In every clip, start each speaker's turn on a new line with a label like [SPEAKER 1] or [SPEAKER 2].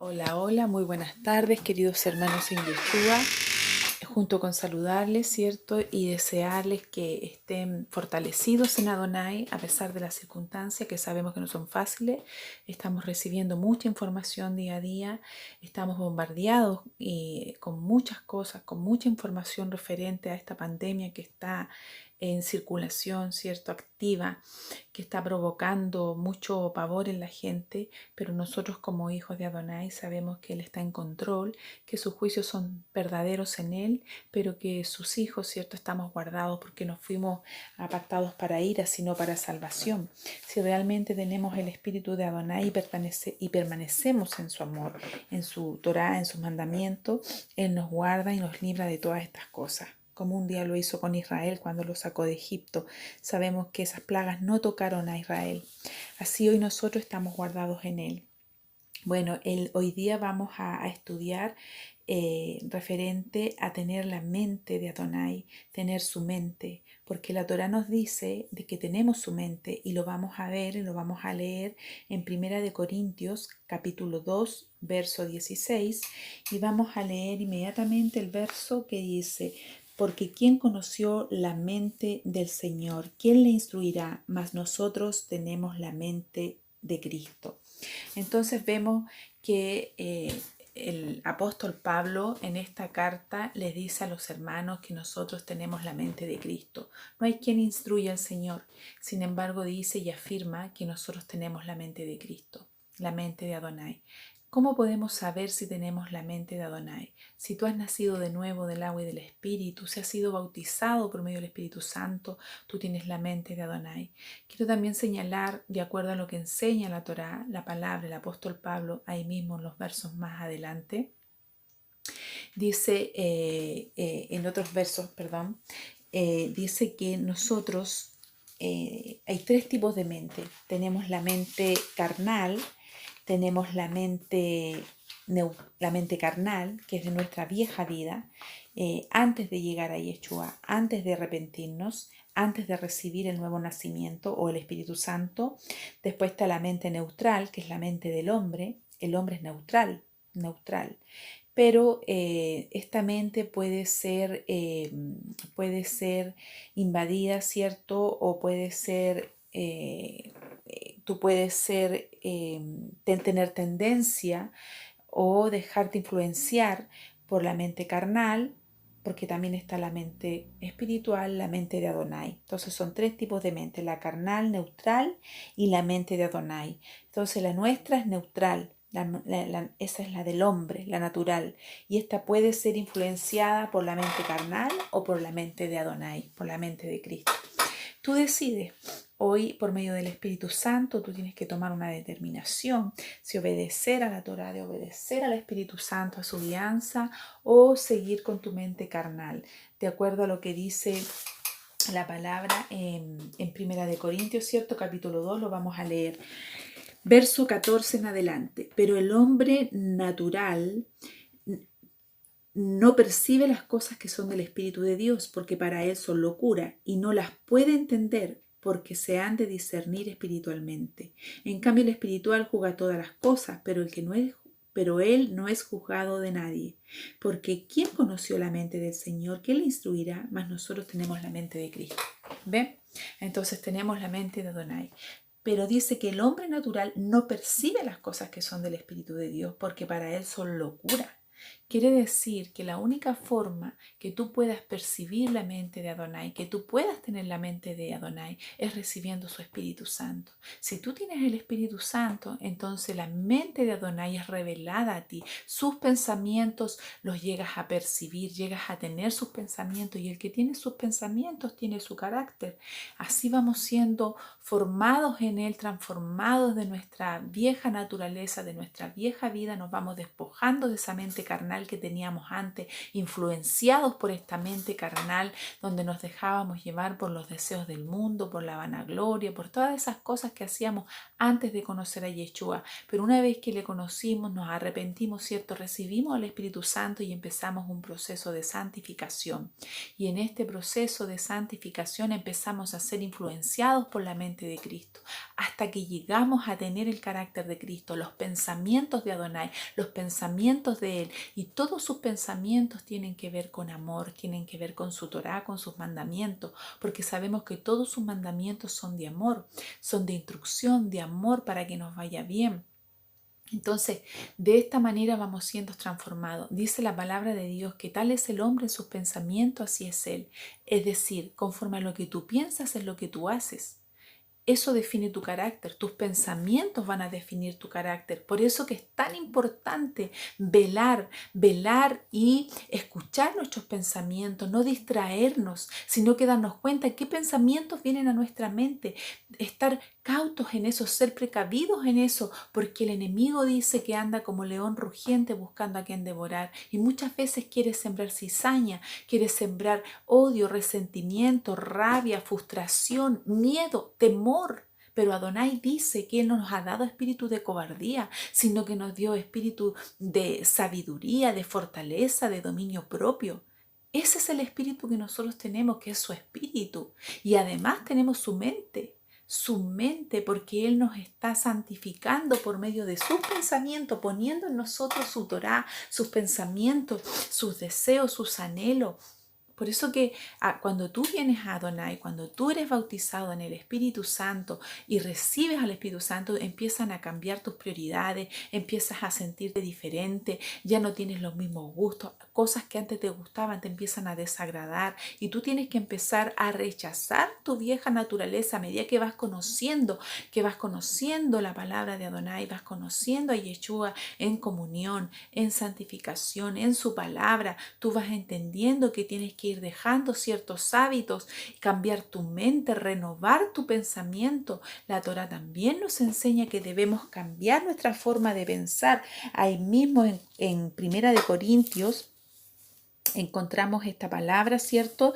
[SPEAKER 1] Hola, hola, muy buenas tardes, queridos hermanos en Yeshua. Junto con saludarles, ¿cierto? Y desearles que estén fortalecidos en Adonai a pesar de las circunstancias que sabemos que no son fáciles. Estamos recibiendo mucha información día a día, estamos bombardeados con muchas cosas, con mucha información referente a esta pandemia que está en circulación, ¿cierto? Activa, que está provocando mucho pavor en la gente, pero nosotros como hijos de Adonai sabemos que Él está en control, que sus juicios son verdaderos en Él, pero que sus hijos, ¿cierto? Estamos guardados porque no fuimos apartados para ira, sino para salvación. Si realmente tenemos el espíritu de Adonai y permanecemos en su amor, en su Torah, en sus mandamientos, Él nos guarda y nos libra de todas estas cosas. Como un día lo hizo con Israel cuando lo sacó de Egipto. Sabemos que esas plagas no tocaron a Israel. Así hoy nosotros estamos guardados en Él. Bueno, hoy día vamos a estudiar referente a tener la mente de Adonai, tener su mente, porque la Torah nos dice de que tenemos su mente y lo vamos a ver y lo vamos a leer en Primera de Corintios capítulo 2 verso 16 y vamos a leer inmediatamente el verso que dice: porque ¿quién conoció la mente del Señor? ¿Quién le instruirá? Mas nosotros tenemos la mente de Cristo. Entonces vemos que el apóstol Pablo en esta carta les dice a los hermanos que nosotros tenemos la mente de Cristo. No hay quien instruya al Señor. Sin embargo, dice y afirma que nosotros tenemos la mente de Cristo, la mente de Adonai. ¿Cómo podemos saber si tenemos la mente de Adonai? Si tú has nacido de nuevo del agua y del Espíritu, si has sido bautizado por medio del Espíritu Santo, tú tienes la mente de Adonai. Quiero también señalar, de acuerdo a lo que enseña la Torá, la palabra del apóstol Pablo, ahí mismo en los versos más adelante, dice, en otros versos, perdón, dice que nosotros hay tres tipos de mente. Tenemos la mente carnal, tenemos la mente carnal, que es de nuestra vieja vida, antes de llegar a Yeshua, antes de arrepentirnos, antes de recibir el nuevo nacimiento o el Espíritu Santo. Después está la mente neutral, que es la mente del hombre. El hombre es neutral. Pero esta mente puede ser invadida, ¿cierto? O puede ser tú puedes tener tendencia o dejarte influenciar por la mente carnal, porque también está la mente espiritual, la mente de Adonai. Entonces son tres tipos de mente: la carnal, neutral y la mente de Adonai. Entonces la nuestra es neutral. Esa es la del hombre, la natural. Y esta puede ser influenciada por la mente carnal o por la mente de Adonai, por la mente de Cristo. Tú decides. Hoy, por medio del Espíritu Santo, tú tienes que tomar una determinación: si obedecer a la Torá, de obedecer al Espíritu Santo, a su guianza, o seguir con tu mente carnal, de acuerdo a lo que dice la palabra en Primera de Corintios, ¿cierto? Capítulo 2, lo vamos a leer. Verso 14 en adelante. Pero el hombre natural no percibe las cosas que son del Espíritu de Dios, porque para él son locura, y no las puede entender, porque se han de discernir espiritualmente. En cambio, el espiritual juzga todas las cosas, pero él no es juzgado de nadie. Porque ¿quién conoció la mente del Señor? ¿Quién le instruirá? Mas nosotros tenemos la mente de Cristo. ¿Ven? Entonces tenemos la mente de Adonai. Pero dice que el hombre natural no percibe las cosas que son del Espíritu de Dios, porque para él son locura. Quiere decir que la única forma que tú puedas percibir la mente de Adonai, que tú puedas tener la mente de Adonai, es recibiendo su Espíritu Santo. Si tú tienes el Espíritu Santo, entonces la mente de Adonai es revelada a ti. Sus pensamientos los llegas a percibir, llegas a tener sus pensamientos, y el que tiene sus pensamientos tiene su carácter. Así vamos siendo formados en Él, transformados de nuestra vieja naturaleza, de nuestra vieja vida. Nos vamos despojando de esa mente carnal que teníamos antes, influenciados por esta mente carnal, donde nos dejábamos llevar por los deseos del mundo, por la vanagloria, por todas esas cosas que hacíamos antes de conocer a Yeshua. Pero una vez que le conocimos, nos arrepentimos, ¿cierto? Recibimos al Espíritu Santo y empezamos un proceso de santificación. Y en este proceso de santificación empezamos a ser influenciados por la mente de Cristo, hasta que llegamos a tener el carácter de Cristo, los pensamientos de Adonai, los pensamientos de Él. Y todos sus pensamientos tienen que ver con amor, tienen que ver con su Torá, con sus mandamientos, porque sabemos que todos sus mandamientos son de amor, son de instrucción, de amor para que nos vaya bien. Entonces, de esta manera vamos siendo transformados. Dice la palabra de Dios que tal es el hombre en sus pensamientos, así es él. Es decir, conforme a lo que tú piensas es lo que tú haces. Eso define tu carácter, tus pensamientos van a definir tu carácter. Por eso que es tan importante velar y escuchar nuestros pensamientos, no distraernos, sino que darnos cuenta de qué pensamientos vienen a nuestra mente. Estar cautos en eso, ser precavidos en eso, porque el enemigo dice que anda como león rugiente buscando a quien devorar. Y muchas veces quiere sembrar cizaña, quiere sembrar odio, resentimiento, rabia, frustración, miedo, temor. Pero Adonai dice que Él no nos ha dado espíritu de cobardía, sino que nos dio espíritu de sabiduría, de fortaleza, de dominio propio. Ese es el espíritu que nosotros tenemos, que es su espíritu. Y además tenemos su mente, porque Él nos está santificando por medio de sus pensamientos, poniendo en nosotros su Torá, sus pensamientos, sus deseos, sus anhelos. Por eso que cuando tú vienes a Adonai, cuando tú eres bautizado en el Espíritu Santo y recibes al Espíritu Santo, empiezan a cambiar tus prioridades, empiezas a sentirte diferente, ya no tienes los mismos gustos, cosas que antes te gustaban te empiezan a desagradar y tú tienes que empezar a rechazar tu vieja naturaleza a medida que vas conociendo la palabra de Adonai, vas conociendo a Yeshua en comunión, en santificación, en su palabra. Tú vas entendiendo que tienes que ir dejando ciertos hábitos, cambiar tu mente, renovar tu pensamiento. La Torá también nos enseña que debemos cambiar nuestra forma de pensar. Ahí mismo en Primera de Corintios encontramos esta palabra, ¿cierto?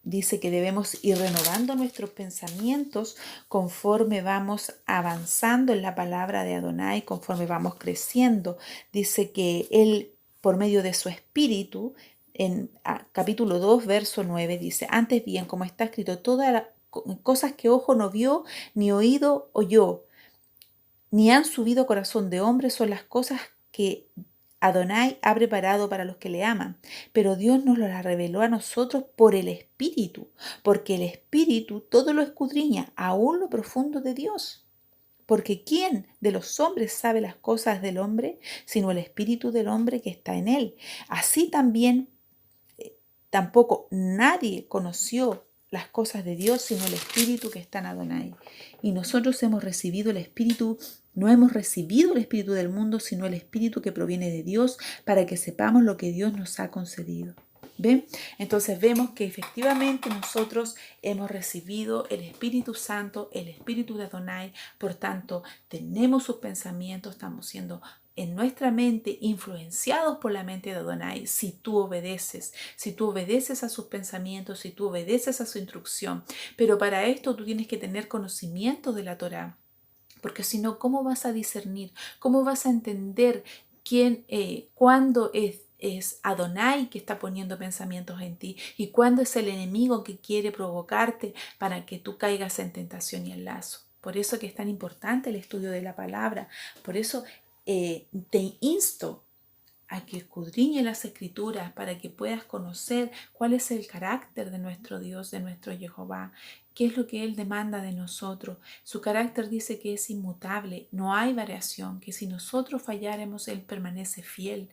[SPEAKER 1] Dice que debemos ir renovando nuestros pensamientos conforme vamos avanzando en la palabra de Adonai, conforme vamos creciendo. Dice que Él, por medio de su espíritu, en capítulo 2, verso 9, dice: antes bien, como está escrito, todas las cosas que ojo no vio, ni oído oyó, ni han subido a corazón de hombre, son las cosas que Adonai ha preparado para los que le aman, pero Dios nos las reveló a nosotros por el Espíritu, porque el Espíritu todo lo escudriña, aún lo profundo de Dios. Porque ¿quién de los hombres sabe las cosas del hombre, sino el Espíritu del hombre que está en él? Así también tampoco nadie conoció las cosas de Dios, sino el Espíritu que está en Adonai. Y nosotros hemos recibido el Espíritu. No hemos recibido el espíritu del mundo, sino el espíritu que proviene de Dios, para que sepamos lo que Dios nos ha concedido. ¿Ven? Entonces vemos que efectivamente nosotros hemos recibido el Espíritu Santo, el Espíritu de Adonai. Por tanto, tenemos sus pensamientos, estamos siendo en nuestra mente influenciados por la mente de Adonai. Si tú obedeces a sus pensamientos, si tú obedeces a su instrucción. Pero para esto tú tienes que tener conocimiento de la Torá. Porque si no, ¿cómo vas a discernir? ¿Cómo vas a entender cuándo es Adonai que está poniendo pensamientos en ti y cuándo es el enemigo que quiere provocarte para que tú caigas en tentación y en lazo? Por eso que es tan importante el estudio de la palabra. Por eso te insto a que escudriñe las Escrituras para que puedas conocer cuál es el carácter de nuestro Dios, de nuestro Jehová, qué es lo que Él demanda de nosotros. Su carácter dice que es inmutable, no hay variación, que si nosotros falláremos, Él permanece fiel.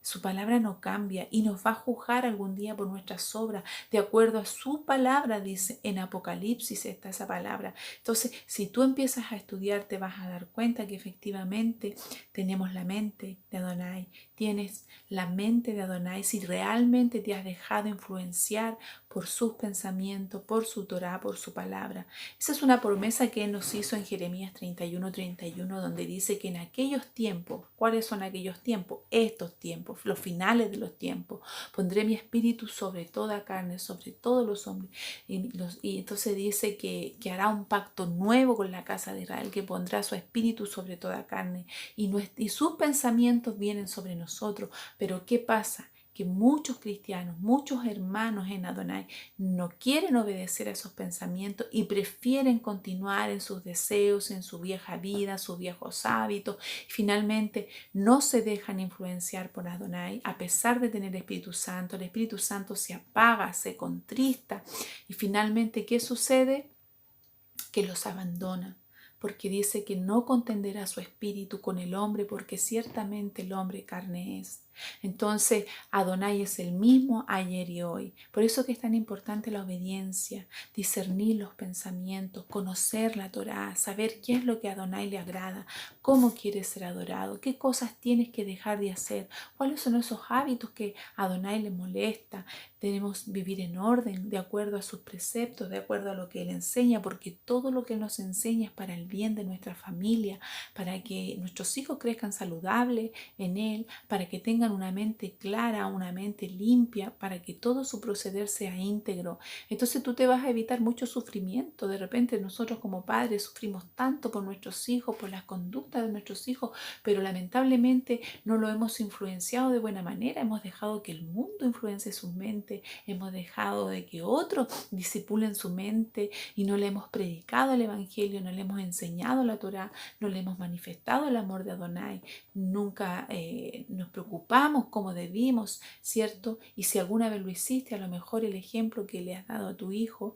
[SPEAKER 1] Su palabra no cambia y nos va a juzgar algún día por nuestras obras, de acuerdo a su palabra, dice en Apocalipsis está esa palabra. Entonces, si tú empiezas a estudiar, te vas a dar cuenta que efectivamente tenemos la mente de Adonai, tienes la mente de Adonai si realmente te has dejado influenciar por sus pensamientos, por su Torá, por su palabra. Esa es una promesa que Él nos hizo en Jeremías 31:31, donde dice que en aquellos tiempos, ¿cuáles son aquellos tiempos? Estos tiempos, los finales de los tiempos, pondré mi espíritu sobre toda carne, sobre todos los hombres. Y entonces dice que hará un pacto nuevo con la casa de Israel, que pondrá su espíritu sobre toda carne y sus pensamientos vienen sobre nosotros. Pero ¿qué pasa? Que muchos cristianos, muchos hermanos en Adonai no quieren obedecer a esos pensamientos y prefieren continuar en sus deseos, en su vieja vida, sus viejos hábitos. Finalmente no se dejan influenciar por Adonai a pesar de tener el Espíritu Santo. El Espíritu Santo se apaga, se contrista y finalmente ¿qué sucede? Que los abandona, porque dice que no contenderá su espíritu con el hombre, porque ciertamente el hombre carne es. Entonces, Adonai es el mismo ayer y hoy. Por eso que es tan importante la obediencia, discernir los pensamientos, conocer la Torá, saber qué es lo que a Adonai le agrada, cómo quiere ser adorado, qué cosas tienes que dejar de hacer, cuáles son esos hábitos que a Adonai le molesta. Debemos vivir en orden, de acuerdo a sus preceptos, de acuerdo a lo que Él enseña, porque todo lo que Él nos enseña es para el bien de nuestra familia, para que nuestros hijos crezcan saludables en Él, para que tengan una mente clara, una mente limpia, para que todo su proceder sea íntegro. Entonces tú te vas a evitar mucho sufrimiento. De repente nosotros como padres sufrimos tanto por nuestros hijos, por las conductas de nuestros hijos, pero lamentablemente no lo hemos influenciado de buena manera. Hemos dejado que el mundo influencie sus mentes, hemos dejado de que otros disipulen su mente y no le hemos predicado el Evangelio, no le hemos enseñado la Torá, no le hemos manifestado el amor de Adonai. Nunca nos preocupamos como debimos, ¿cierto? Y si alguna vez lo hiciste, a lo mejor el ejemplo que le has dado a tu hijo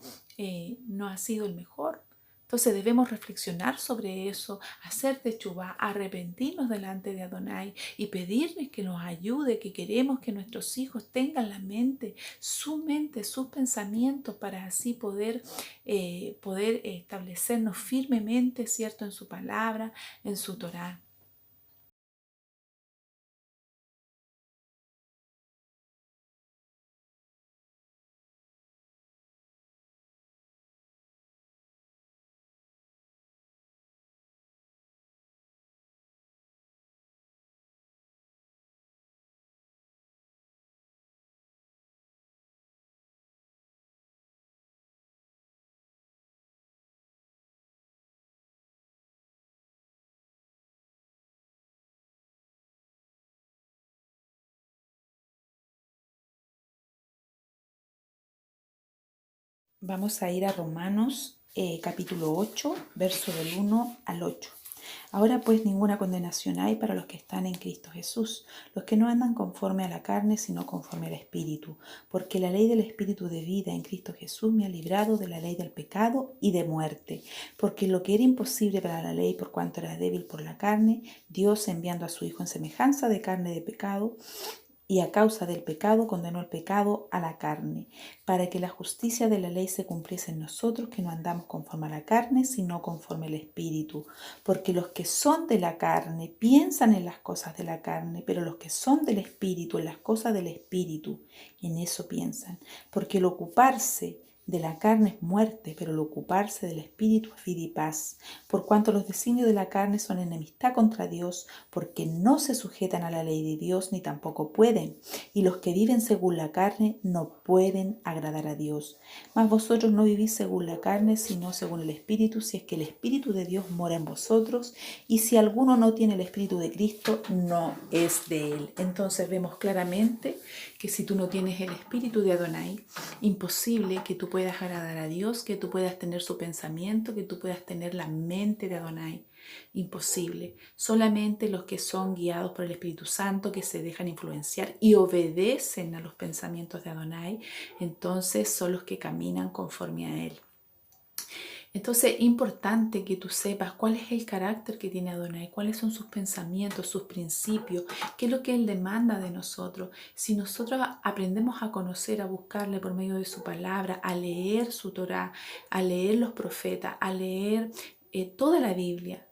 [SPEAKER 1] no ha sido el mejor. Entonces debemos reflexionar sobre eso, hacer techuvá, arrepentirnos delante de Adonai y pedirle que nos ayude, que queremos que nuestros hijos tengan la mente, sus pensamientos para así poder establecernos firmemente, ¿cierto? En su palabra, en su Torá. Vamos a ir a Romanos capítulo 8, verso del 1 al 8. Ahora pues ninguna condenación hay para los que están en Cristo Jesús, los que no andan conforme a la carne, sino conforme al Espíritu, porque la ley del Espíritu de vida en Cristo Jesús me ha librado de la ley del pecado y de muerte, porque lo que era imposible para la ley por cuanto era débil por la carne, Dios enviando a su Hijo en semejanza de carne de pecado, y a causa del pecado condenó el pecado a la carne, para que la justicia de la ley se cumpliese en nosotros, que no andamos conforme a la carne, sino conforme al Espíritu. Porque los que son de la carne piensan en las cosas de la carne, pero los que son del Espíritu en las cosas del Espíritu, en eso piensan. Porque el ocuparse de la carne es muerte, pero el ocuparse del Espíritu es vida y paz. Por cuanto los designios de la carne son enemistad contra Dios, porque no se sujetan a la ley de Dios, ni tampoco pueden. Y los que viven según la carne no pueden agradar a Dios. Mas vosotros no vivís según la carne, sino según el Espíritu, si es que el Espíritu de Dios mora en vosotros. Y si alguno no tiene el Espíritu de Cristo, no es de él. Entonces vemos claramente que si tú no tienes el Espíritu de Adonai, imposible que tú puedas agradar a Dios, que tú puedas tener su pensamiento, que tú puedas tener la mente de Adonai. Imposible. Solamente los que son guiados por el Espíritu Santo, que se dejan influenciar y obedecen a los pensamientos de Adonai, entonces son los que caminan conforme a Él. Entonces es importante que tú sepas cuál es el carácter que tiene Adonai, cuáles son sus pensamientos, sus principios, qué es lo que Él demanda de nosotros. Si nosotros aprendemos a conocer, a buscarle por medio de su palabra, a leer su Torá, a leer los profetas, a leer toda la Biblia,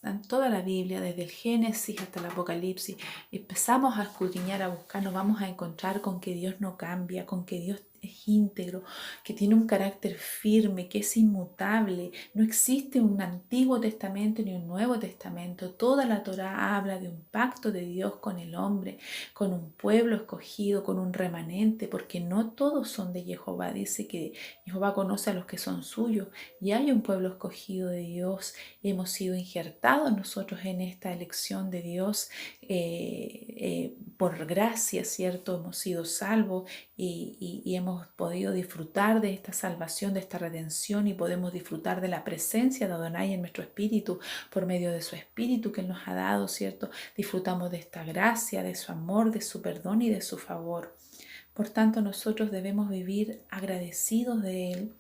[SPEAKER 1] desde el Génesis hasta el Apocalipsis, empezamos a escudriñar, a buscar, nos vamos a encontrar con que Dios no cambia, con que Dios es íntegro, que tiene un carácter firme, que es inmutable. No existe un Antiguo Testamento ni un Nuevo Testamento. Toda la Torá habla de un pacto de Dios con el hombre, con un pueblo escogido, con un remanente, porque no todos son de Jehová. Dice que Jehová conoce a los que son suyos y hay un pueblo escogido de Dios. Hemos sido injertados nosotros en esta elección de Dios por gracia, ¿cierto? Hemos sido salvos y hemos podido disfrutar de esta salvación, de esta redención, y podemos disfrutar de la presencia de Adonai en nuestro espíritu por medio de su espíritu que Él nos ha dado, ¿cierto? Disfrutamos de esta gracia, de su amor, de su perdón y de su favor. Por tanto, nosotros debemos vivir agradecidos de Él,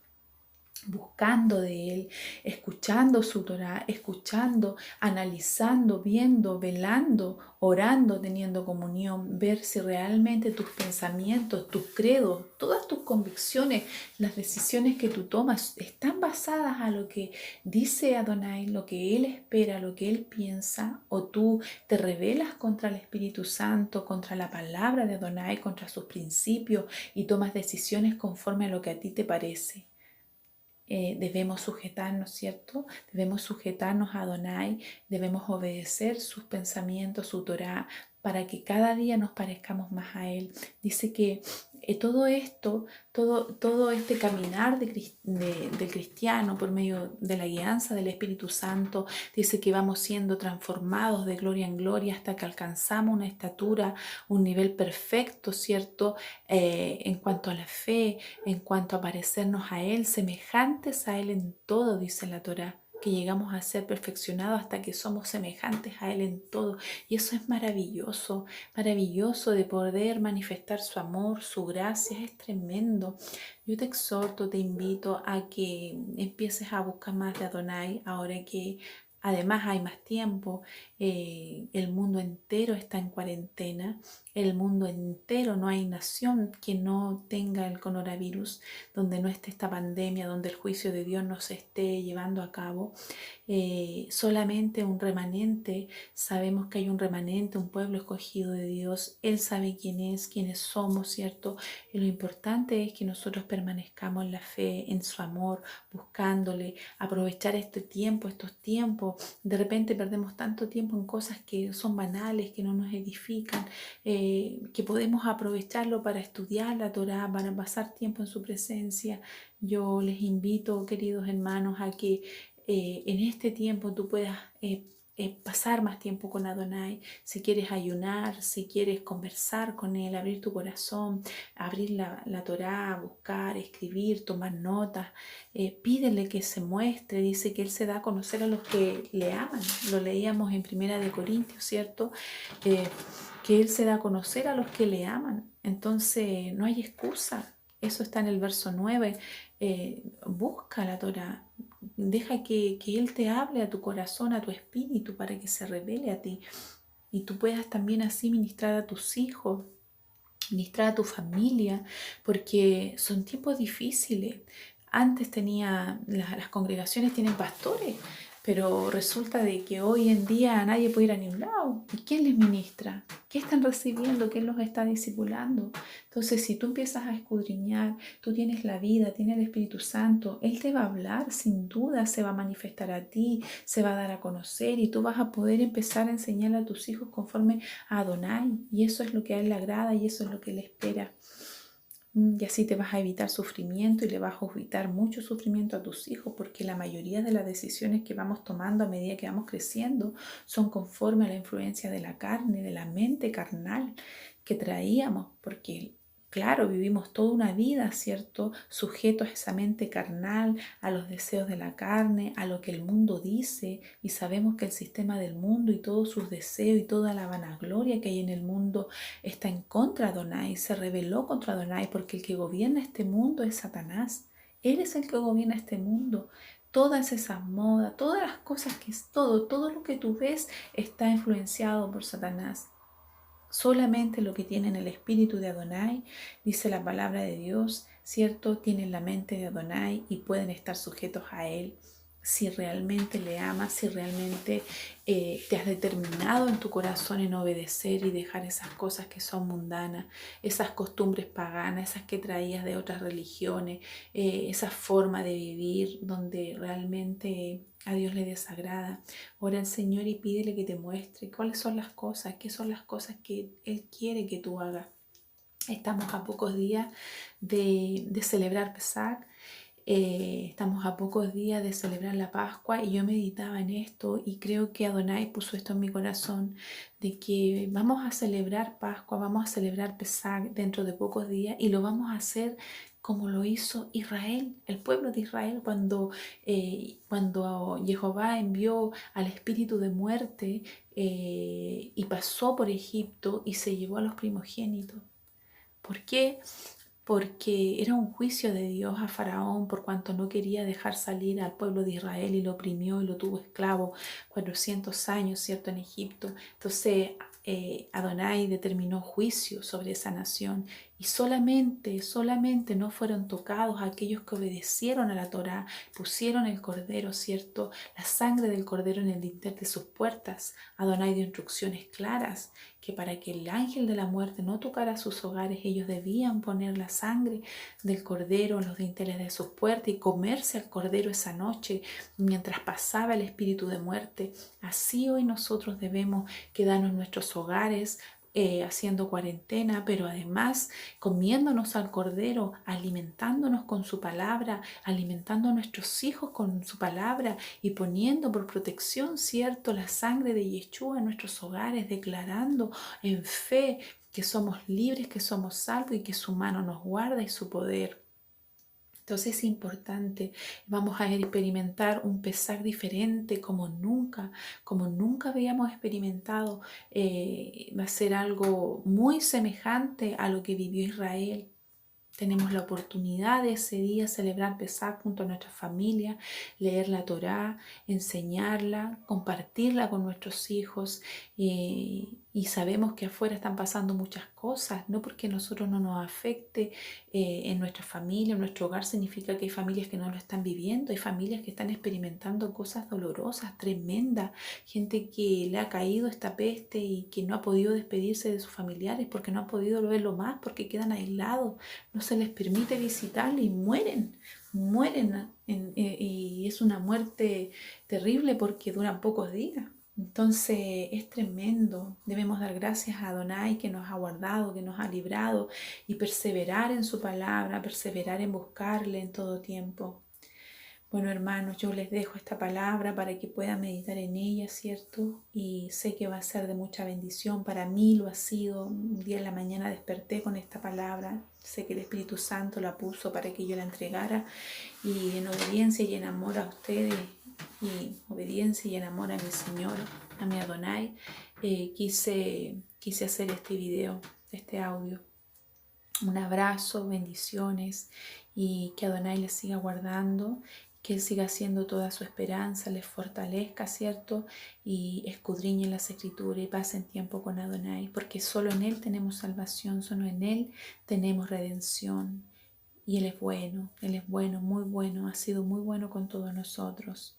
[SPEAKER 1] buscando de Él, escuchando su Torá, escuchando, analizando, viendo, velando, orando, teniendo comunión, ver si realmente tus pensamientos, tus credos, todas tus convicciones, las decisiones que tú tomas están basadas a lo que dice Adonai, lo que Él espera, lo que Él piensa, o tú te rebelas contra el Espíritu Santo, contra la palabra de Adonai, contra sus principios y tomas decisiones conforme a lo que a ti te parece. Debemos sujetarnos, ¿cierto? Debemos sujetarnos a Adonai, debemos obedecer sus pensamientos, su Torá, para que cada día nos parezcamos más a Él. Dice que todo esto, todo este caminar del cristiano por medio de la guianza del Espíritu Santo, dice que vamos siendo transformados de gloria en gloria hasta que alcanzamos una estatura, un nivel perfecto, ¿cierto? En cuanto a la fe, en cuanto a parecernos a Él, semejantes a Él en todo, dice la Torá, que llegamos a ser perfeccionados hasta que somos semejantes a Él en todo. Y eso es maravilloso, maravilloso de poder manifestar su amor, su gracia, es tremendo. Yo te exhorto, te invito a que empieces a buscar más de Adonai ahora que además hay más tiempo. El mundo entero está en cuarentena. El mundo entero, no hay nación que no tenga el coronavirus, donde no esté esta pandemia, donde el juicio de Dios no se esté llevando a cabo. Solamente un remanente, sabemos que hay un remanente, un pueblo escogido de Dios. Él sabe quién es, quiénes somos, ¿cierto? Y lo importante es que nosotros permanezcamos en la fe, en su amor, buscándole, aprovechar estos tiempos. De repente perdemos tanto tiempo en cosas que son banales, que no nos edifican, que podemos aprovecharlo para estudiar la Torá, para pasar tiempo en su presencia. Yo les invito, queridos hermanos, a que en este tiempo tú puedas pasar más tiempo con Adonai. Si quieres ayunar, si quieres conversar con Él, abrir tu corazón, abrir la Torá, buscar, escribir, tomar notas, pídele que se muestre. Dice que Él se da a conocer a los que le aman. Lo leíamos en Primera de Corintios, ¿cierto? Que Él se da a conocer a los que le aman. Entonces no hay excusa. Eso está en el verso 9. Busca la Torá. Deja que Él te hable a tu corazón, a tu espíritu, para que se revele a ti. Y tú puedas también así ministrar a tus hijos, ministrar a tu familia, porque son tiempos difíciles. Antes las congregaciones tienen pastores, pero resulta de que hoy en día nadie puede ir a ningún lado. ¿Y quién les ministra? ¿Qué están recibiendo? ¿Quién los está discipulando? Entonces, si tú empiezas a escudriñar, tú tienes la vida, tienes el Espíritu Santo, Él te va a hablar, sin duda se va a manifestar a ti, se va a dar a conocer, y tú vas a poder empezar a enseñar a tus hijos conforme a Adonai. Y eso es lo que a Él le agrada y eso es lo que Él espera. Y así te vas a evitar sufrimiento y le vas a evitar mucho sufrimiento a tus hijos, porque la mayoría de las decisiones que vamos tomando a medida que vamos creciendo son conforme a la influencia de la carne, de la mente carnal que traíamos, porque claro, vivimos toda una vida, ¿cierto? Sujetos a esa mente carnal, a los deseos de la carne, a lo que el mundo dice, y sabemos que el sistema del mundo y todos sus deseos y toda la vanagloria que hay en el mundo está en contra de Adonai, se rebeló contra Adonai, porque el que gobierna este mundo es Satanás. Él es el que gobierna este mundo. todas esas modas, todas las cosas que es todo lo que tú ves está influenciado por Satanás. Solamente lo que tienen el espíritu de Adonai, dice la palabra de Dios, ¿cierto? Tienen la mente de Adonai y pueden estar sujetos a Él. Si realmente le amas, si realmente te has determinado en tu corazón en obedecer y dejar esas cosas que son mundanas, esas costumbres paganas, esas que traías de otras religiones, esa forma de vivir donde realmente a Dios le desagrada. Ora al Señor y pídele que te muestre cuáles son las cosas, qué son las cosas que Él quiere que tú hagas. Estamos a pocos días de celebrar Pesach. Estamos a pocos días de celebrar la Pascua y yo meditaba en esto y creo que Adonai puso esto en mi corazón de que vamos a celebrar Pascua, vamos a celebrar Pesach dentro de pocos días y lo vamos a hacer como lo hizo Israel, el pueblo de Israel cuando Jehová envió al espíritu de muerte y pasó por Egipto y se llevó a los primogénitos. ¿Por qué? Porque era un juicio de Dios a Faraón por cuanto no quería dejar salir al pueblo de Israel y lo oprimió y lo tuvo esclavo 400 años, ¿cierto?, en Egipto. Entonces Adonai determinó juicio sobre esa nación y solamente no fueron tocados aquellos que obedecieron a la Torá, pusieron el cordero, ¿cierto?, la sangre del cordero en el dintel de sus puertas. Adonai dio instrucciones claras que para que el ángel de la muerte no tocara sus hogares, ellos debían poner la sangre del cordero en los dinteles de sus puertas y comerse al cordero esa noche mientras pasaba el espíritu de muerte. Así hoy nosotros debemos quedarnos en nuestros hogares, haciendo cuarentena, pero además comiéndonos al cordero, alimentándonos con su palabra, alimentando a nuestros hijos con su palabra y poniendo por protección, ¿cierto?, la sangre de Yeshua en nuestros hogares, declarando en fe que somos libres, que somos salvos y que su mano nos guarda y su poder. Entonces es importante, vamos a experimentar un Pesaj diferente como nunca habíamos experimentado. Va a ser algo muy semejante a lo que vivió Israel. Tenemos la oportunidad de ese día celebrar Pesaj junto a nuestra familia, leer la Torá, enseñarla, compartirla con nuestros hijos y sabemos que afuera están pasando muchas cosas, no porque a nosotros no nos afecte en nuestra familia, en nuestro hogar, significa que hay familias que no lo están viviendo, hay familias que están experimentando cosas dolorosas, tremendas, gente que le ha caído esta peste y que no ha podido despedirse de sus familiares porque no ha podido verlo más, porque quedan aislados, no se les permite visitarle y mueren y es una muerte terrible porque duran pocos días. Entonces es tremendo, debemos dar gracias a Adonai que nos ha guardado, que nos ha librado y perseverar en su palabra, perseverar en buscarle en todo tiempo. Bueno, hermanos, yo les dejo esta palabra para que puedan meditar en ella, ¿cierto? Y sé que va a ser de mucha bendición. Para mí lo ha sido. Un día en la mañana desperté con esta palabra. Sé que el Espíritu Santo la puso para que yo la entregara. Y en obediencia y en amor a ustedes, y obediencia y en amor a mi Señor, a mi Adonai, quise hacer este video, este audio. Un abrazo, bendiciones y que Adonai les siga guardando, que Él siga haciendo toda su esperanza, les fortalezca, ¿cierto? Y escudriñen las escrituras y pasen tiempo con Adonai, porque solo en Él tenemos salvación, solo en Él tenemos redención. Y Él es bueno, muy bueno, ha sido muy bueno con todos nosotros.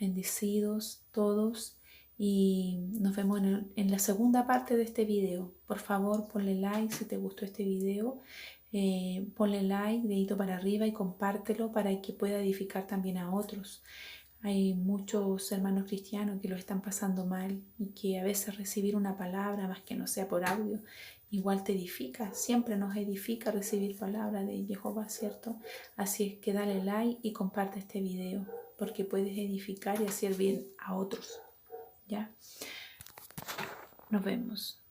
[SPEAKER 1] Bendecidos todos. Y nos vemos en la segunda parte de este video. Por favor, ponle like si te gustó este video. Ponle like, dedito para arriba y compártelo para que pueda edificar también a otros. Hay muchos hermanos cristianos que lo están pasando mal y que a veces recibir una palabra, más que no sea por audio, igual te edifica. Siempre nos edifica recibir palabra de Jehová, ¿cierto? Así es que dale like y comparte este video porque puedes edificar y hacer bien a otros. ¿Ya? Nos vemos.